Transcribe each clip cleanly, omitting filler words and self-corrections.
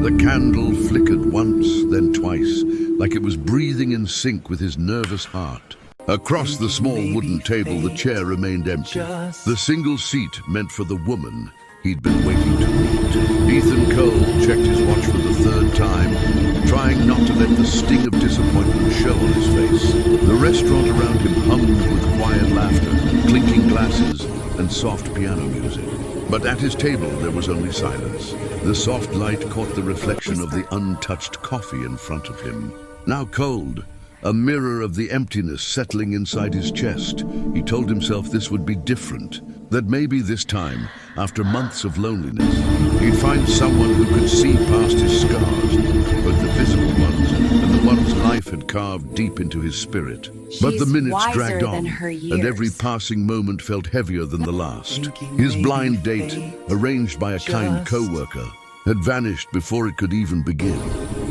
The candle flickered once, then twice, like it was breathing in sync with his nervous heart. Across the small wooden table, the chair remained empty. The single seat meant for the woman he'd been waiting to meet. Ethan Cole checked his watch for the third time, trying not to let the sting of disappointment show on his face. The restaurant around him hummed with quiet laughter, clinking glasses, and soft piano music. But at his table there was only silence. The soft light caught the reflection of the untouched coffee in front of him. Now cold, a mirror of the emptiness settling inside his chest, he told himself this would be different. That maybe this time, after months of loneliness, he'd find someone who could see past his scars, both the visible ones and the ones life had carved deep into his spirit. But the minutes dragged on, and every passing moment felt heavier than the last. His blind date, arranged by a kind co-worker, had vanished before it could even begin.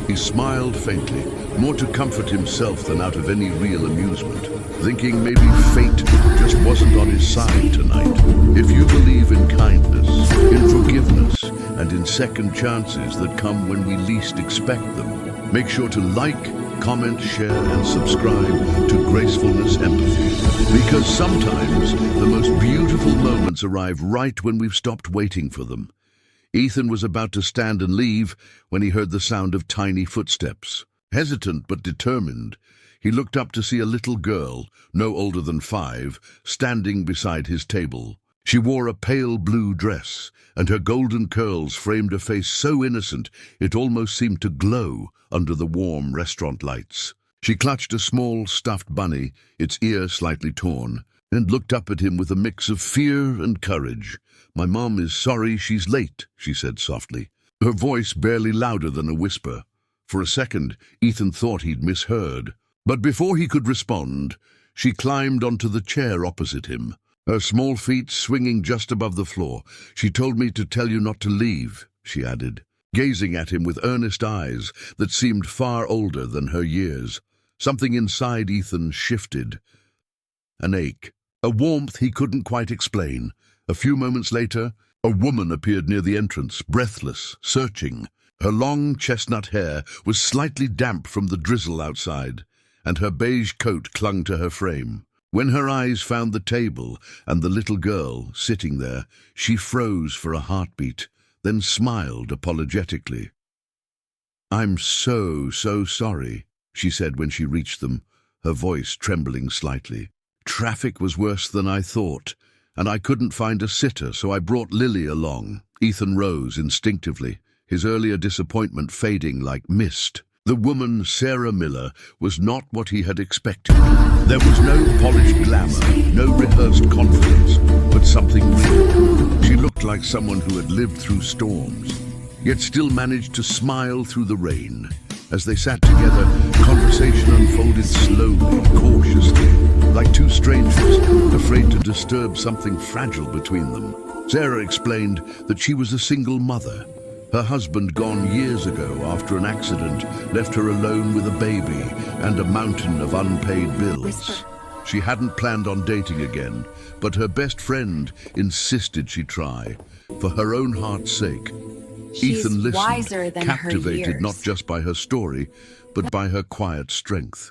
He smiled faintly, more to comfort himself than out of any real amusement, thinking maybe fate just wasn't on his side tonight. If you believe in kindness, in forgiveness, and in second chances that come when we least expect them, make sure to like, comment, share, and subscribe to Gracefulness Empathy. Because sometimes the most beautiful moments arrive right when we've stopped waiting for them. Ethan was about to stand and leave when he heard the sound of tiny footsteps. Hesitant but determined, he looked up to see a little girl, no older than 5, standing beside his table. She wore a pale blue dress, and her golden curls framed a face so innocent it almost seemed to glow under the warm restaurant lights. She clutched a small stuffed bunny, its ear slightly torn, and looked up at him with a mix of fear and courage. "My mom is sorry she's late," she said softly, her voice barely louder than a whisper. For a second, Ethan thought he'd misheard. But before he could respond, she climbed onto the chair opposite him, her small feet swinging just above the floor. "She told me to tell you not to leave," she added, gazing at him with earnest eyes that seemed far older than her years. Something inside Ethan shifted. An ache, a warmth he couldn't quite explain. A few moments later, a woman appeared near the entrance, breathless, searching. Her long chestnut hair was slightly damp from the drizzle outside, and her beige coat clung to her frame. When her eyes found the table and the little girl sitting there, she froze for a heartbeat, then smiled apologetically. "I'm so sorry," she said when she reached them, her voice trembling slightly. "Traffic was worse than I thought, and I couldn't find a sitter, so I brought Lily along." Ethan rose instinctively, his earlier disappointment fading like mist. The woman, Sarah Miller, was not what he had expected. There was no polished glamour, no rehearsed confidence, but something real. She looked like someone who had lived through storms, yet still managed to smile through the rain. As they sat together, conversation unfolded slowly, cautiously, like two strangers, afraid to disturb something fragile between them. Sarah explained that she was a single mother. Her husband, gone years ago after an accident, left her alone with a baby and a mountain of unpaid bills. She hadn't planned on dating again, but her best friend insisted she try, for her own heart's sake. Ethan listened, captivated not just by her story, but by her quiet strength.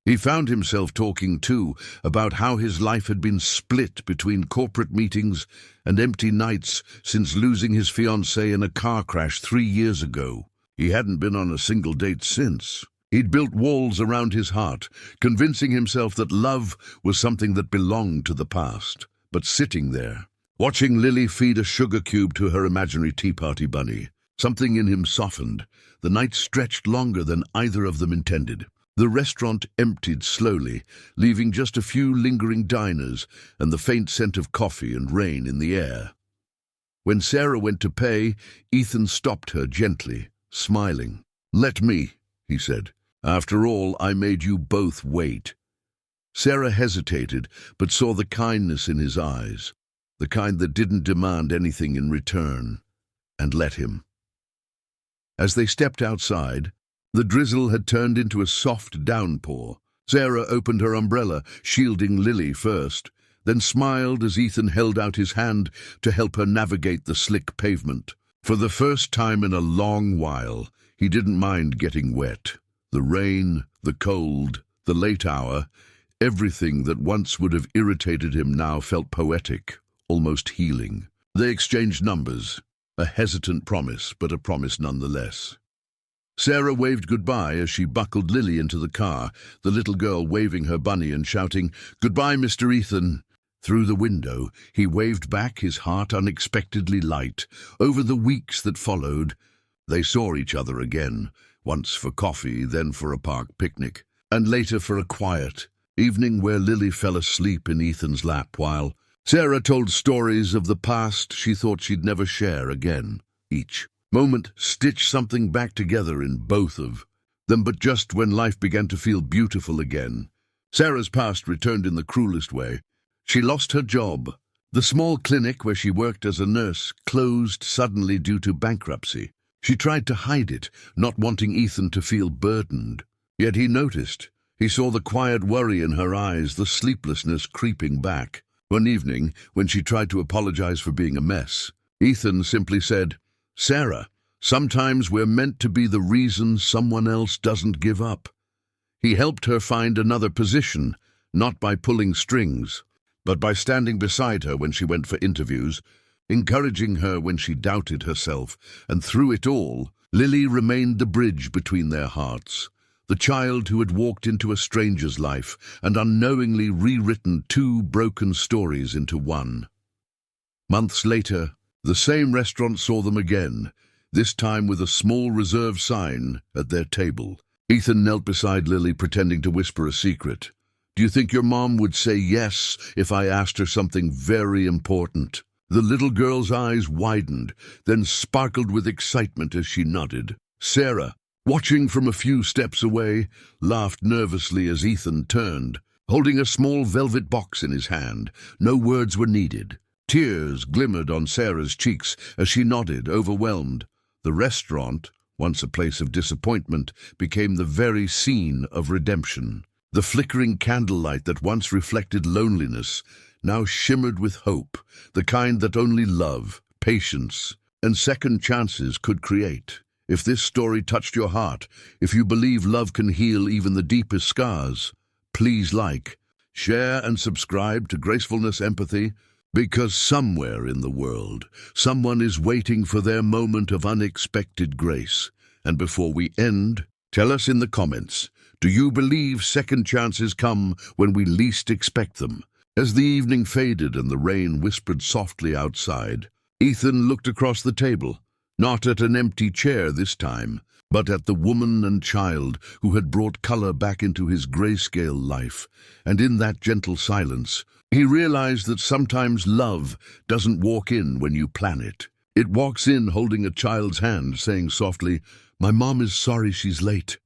He found himself talking, too, about how his life had been split between corporate meetings and empty nights since losing his fiancée in a car crash 3 years ago. He hadn't been on a single date since. He'd built walls around his heart, convincing himself that love was something that belonged to the past. But sitting there, watching Lily feed a sugar cube to her imaginary Tea Party bunny, something in him softened. The night stretched longer than either of them intended. The restaurant emptied slowly, leaving just a few lingering diners and the faint scent of coffee and rain in the air. When Sarah went to pay, Ethan stopped her gently, smiling. "Let me," he said. "After all, I made you both wait." Sarah hesitated, but saw the kindness in his eyes, the kind that didn't demand anything in return, and let him. As they stepped outside, the drizzle had turned into a soft downpour. Sarah opened her umbrella, shielding Lily first, then smiled as Ethan held out his hand to help her navigate the slick pavement. For the first time in a long while, he didn't mind getting wet. The rain, the cold, the late hour, everything that once would have irritated him now felt poetic, almost healing. They exchanged numbers, a hesitant promise, but a promise nonetheless. Sarah waved goodbye as she buckled Lily into the car, the little girl waving her bunny and shouting, "Goodbye, Mr. Ethan." Through the window, he waved back, his heart unexpectedly light. Over the weeks that followed, they saw each other again, once for coffee, then for a park picnic, and later for a quiet evening where Lily fell asleep in Ethan's lap while Sarah told stories of the past she thought she'd never share again. Each moment stitched something back together in both of them, but just when life began to feel beautiful again, Sarah's past returned in the cruelest way. She lost her job. The small clinic where she worked as a nurse closed suddenly due to bankruptcy. She tried to hide it, not wanting Ethan to feel burdened. Yet he noticed. He saw the quiet worry in her eyes, the sleeplessness creeping back. One evening, when she tried to apologize for being a mess, Ethan simply said, "Sarah, sometimes we're meant to be the reason someone else doesn't give up." He helped her find another position, not by pulling strings, but by standing beside her when she went for interviews, encouraging her when she doubted herself, and through it all, Lily remained the bridge between their hearts, the child who had walked into a stranger's life and unknowingly rewritten two broken stories into one. Months later, the same restaurant saw them again, this time with a small reserve sign at their table. Ethan knelt beside Lily, pretending to whisper a secret. "Do you think your mom would say yes if I asked her something very important?" The little girl's eyes widened, then sparkled with excitement as she nodded. Sarah, watching from a few steps away, laughed nervously as Ethan turned, holding a small velvet box in his hand. No words were needed. Tears glimmered on Sarah's cheeks as she nodded, overwhelmed. The restaurant, once a place of disappointment, became the very scene of redemption. The flickering candlelight that once reflected loneliness now shimmered with hope, the kind that only love, patience, and second chances could create. If this story touched your heart, if you believe love can heal even the deepest scars, please like, share, and subscribe to Gracefulness Empathy, because somewhere in the world, someone is waiting for their moment of unexpected grace. And before we end, tell us in the comments, do you believe second chances come when we least expect them? As the evening faded and the rain whispered softly outside, Ethan looked across the table, not at an empty chair this time, but at the woman and child who had brought color back into his grayscale life. And in that gentle silence, he realized that sometimes love doesn't walk in when you plan it. It walks in holding a child's hand, saying softly, "My mom is sorry she's late."